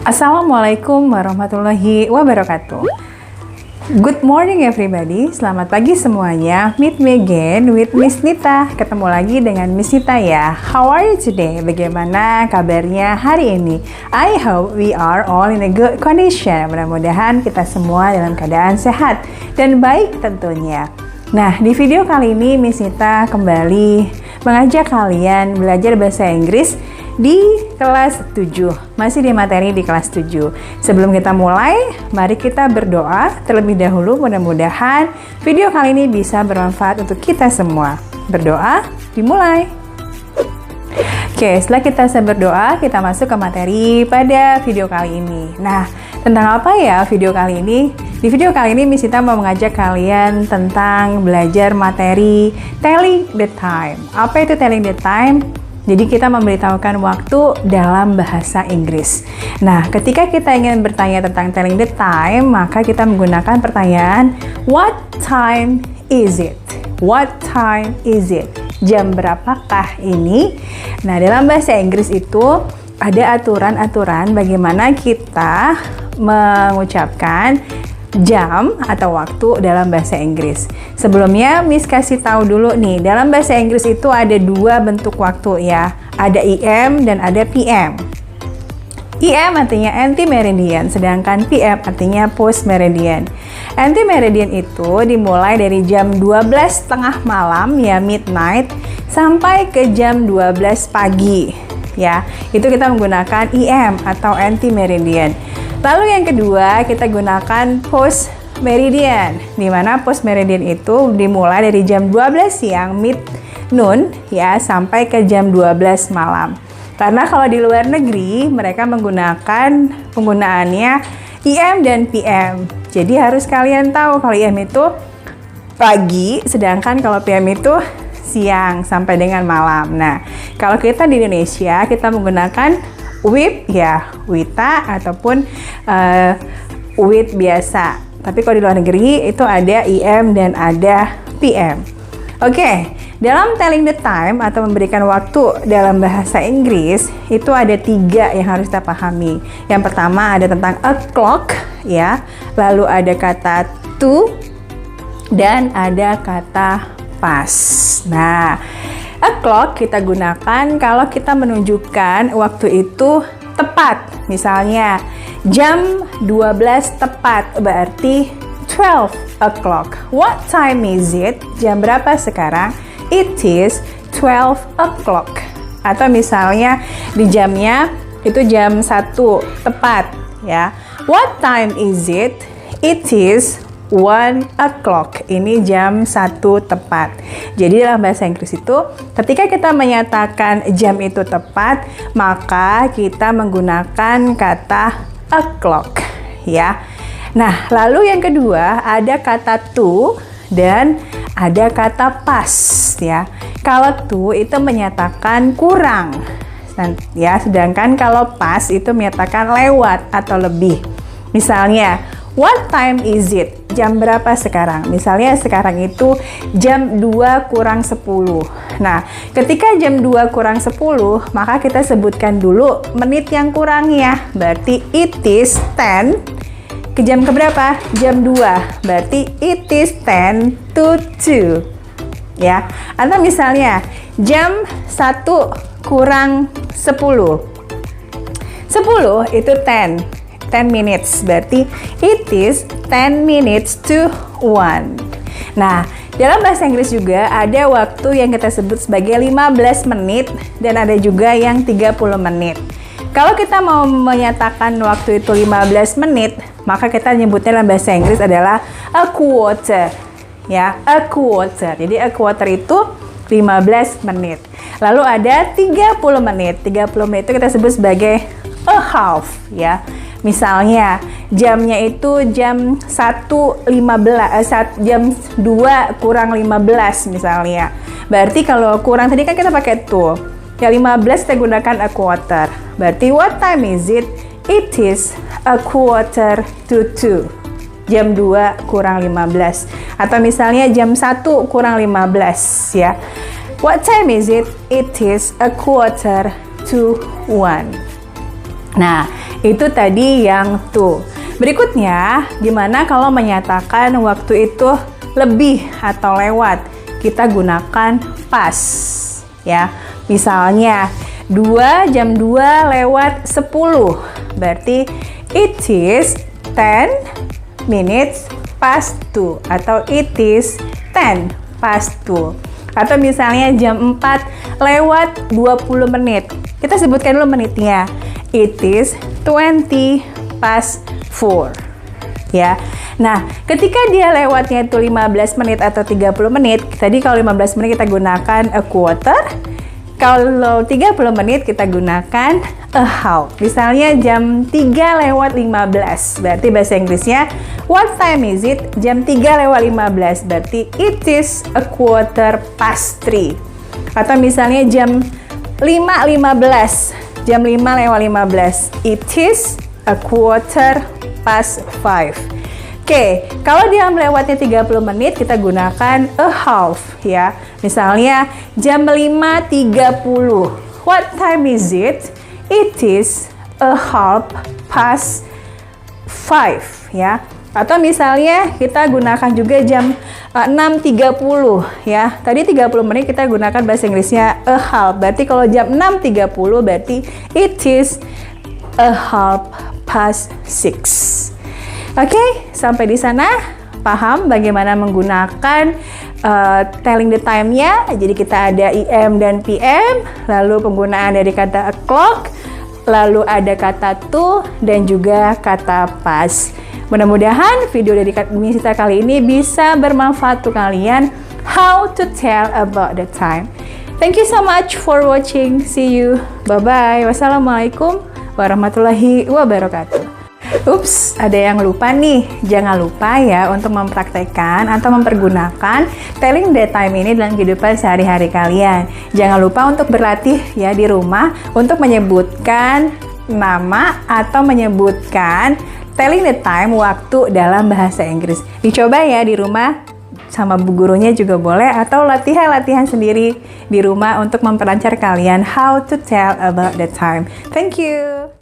Assalamualaikum warahmatullahi wabarakatuh. Good morning everybody, selamat pagi semuanya. Meet me again with Miss Nita. Ketemu lagi dengan Miss Nita ya. How are you today? Bagaimana kabarnya hari ini? I hope we are all in a good condition. Mudah-mudahan kita semua dalam keadaan sehat dan baik tentunya. Nah, di video kali ini Miss Nita kembali mengajak kalian belajar bahasa Inggris di kelas 7, masih di materi di kelas 7. Sebelum kita mulai, mari kita berdoa terlebih dahulu. Mudah-mudahan video kali ini bisa bermanfaat untuk kita semua. Berdoa, dimulai. Oke, setelah kita berdoa, kita masuk ke materi pada video kali ini. Nah, tentang apa ya video kali ini? Di video kali ini Miss Nita mau mengajak kalian tentang belajar materi telling the time. Apa itu telling the time? Jadi kita memberitahukan waktu dalam bahasa Inggris. Nah, ketika kita ingin bertanya tentang telling the time, maka kita menggunakan pertanyaan what time is it? What time is it? Jam berapakah ini? Nah, dalam bahasa Inggris itu ada aturan-aturan bagaimana kita mengucapkan jam atau waktu dalam bahasa Inggris. Sebelumnya Miss kasih tahu dulu nih, dalam bahasa Inggris itu ada dua bentuk waktu ya. Ada AM dan ada PM. AM artinya anti-meridian, sedangkan PM artinya post-meridian. Anti-meridian itu dimulai dari jam 12.30 malam ya, midnight, sampai ke jam 12 pagi ya. Itu kita menggunakan AM atau anti-meridian. Lalu yang kedua, kita gunakan post meridian, di mana post meridian itu dimulai dari jam 12 siang, mid noon ya, sampai ke jam 12 malam. Karena kalau di luar negeri mereka menggunakan penggunaannya AM dan PM. Jadi harus kalian tahu kalau AM itu pagi, sedangkan kalau PM itu siang sampai dengan malam. Nah, kalau kita di Indonesia kita menggunakan WIB ya, WITA ataupun WIT biasa. Tapi kalau di luar negeri itu ada IM dan ada PM. Oke, dalam telling the time atau memberikan waktu dalam bahasa Inggris itu ada 3 yang harus kita pahami. Yang pertama ada tentang o'clock ya, lalu ada kata to dan ada kata past. Nah, o'clock kita gunakan kalau kita menunjukkan waktu itu tepat. Misalnya jam 12 tepat, berarti 12 o'clock. What time is it? Jam berapa sekarang? It is 12 o'clock. Atau misalnya di jamnya itu jam 1 tepat ya. What time is it? It is 1 o'clock. Ini jam 1 tepat. Jadi dalam bahasa Inggris itu ketika kita menyatakan jam itu tepat, maka kita menggunakan kata o'clock ya. Nah, lalu yang kedua ada kata to dan ada kata past ya. Kalau to itu menyatakan kurang ya, sedangkan kalau past itu menyatakan lewat atau lebih. Misalnya, what time is it? Jam berapa sekarang? Misalnya sekarang itu jam 2 kurang 10. Nah, ketika jam 2 kurang 10, maka kita sebutkan dulu menit yang kurang ya. Berarti it is 10. Ke jam keberapa? Jam 2. Berarti it is 10 to 2. Ya. Atau misalnya jam 1 kurang 10. 10 itu 10 minutes, berarti it is 10 minutes to 1. Nah, dalam bahasa Inggris juga ada waktu yang kita sebut sebagai 15 menit dan ada juga yang 30 menit. Kalau kita mau menyatakan waktu itu 15 menit, maka kita nyebutnya dalam bahasa Inggris adalah a quarter. Ya, a quarter. Jadi a quarter itu 15 menit. Lalu ada 30 menit. 30 menit itu kita sebut sebagai a half, ya. Misalnya jamnya itu jam 1.15, jam 2 kurang 15 misalnya. Berarti kalau kurang tadi kan kita pakai to. Ya 15 kita gunakan a quarter. Berarti what time is it? It is a quarter to 2. Jam 2 kurang 15. Atau misalnya jam 1 kurang 15 ya. What time is it? It is a quarter to 1. Nah, Itu tadi yang to. Berikutnya, gimana kalau menyatakan waktu itu lebih atau lewat? Kita gunakan past, ya. Misalnya, 2 jam 2 lewat 10. Berarti it is 10 minutes past 2 atau it is 10 past 2. Atau misalnya jam 4 lewat 20 menit. Kita sebutkan dulu menitnya. It is 20 past 4. Ya. Nah, ketika dia lewatnya itu 15 menit atau 30 menit, tadi kalau 15 menit kita gunakan a quarter, kalau 30 menit kita gunakan a half. Misalnya jam 3 lewat 15, berarti bahasa Inggrisnya what time is it? Jam 3 lewat 15, berarti it is a quarter past 3. Atau misalnya jam 5.15, jam 5 lewat 15, it is a quarter past 5. Oke, kalau dia melewati 30 menit, kita gunakan a half, ya. Misalnya, jam 5.30. What time is it? It is a half past 5, ya. Atau misalnya, kita gunakan juga jam 6.30, ya. Tadi 30 menit kita gunakan bahasa Inggrisnya a half. Berarti kalau jam 6.30, berarti it is a half past 6. Oke, sampai di sana paham bagaimana menggunakan telling the time-nya. Jadi kita ada EM dan PM, lalu penggunaan dari kata o'clock, lalu ada kata to, dan juga kata past. Mudah-mudahan video dari Misita kali ini bisa bermanfaat untuk kalian how to tell about the time. Thank you so much for watching. See you. Bye-bye. Wassalamualaikum warahmatullahi wabarakatuh. Ups, ada yang lupa nih. Jangan lupa ya untuk mempraktekkan atau mempergunakan telling the time ini dalam kehidupan sehari-hari kalian. Jangan lupa untuk berlatih ya di rumah untuk menyebutkan nama atau menyebutkan telling the time waktu dalam bahasa Inggris. Dicoba ya di rumah sama bu gurunya juga boleh, atau latihan-latihan sendiri di rumah untuk memperlancar kalian how to tell about the time. Thank you.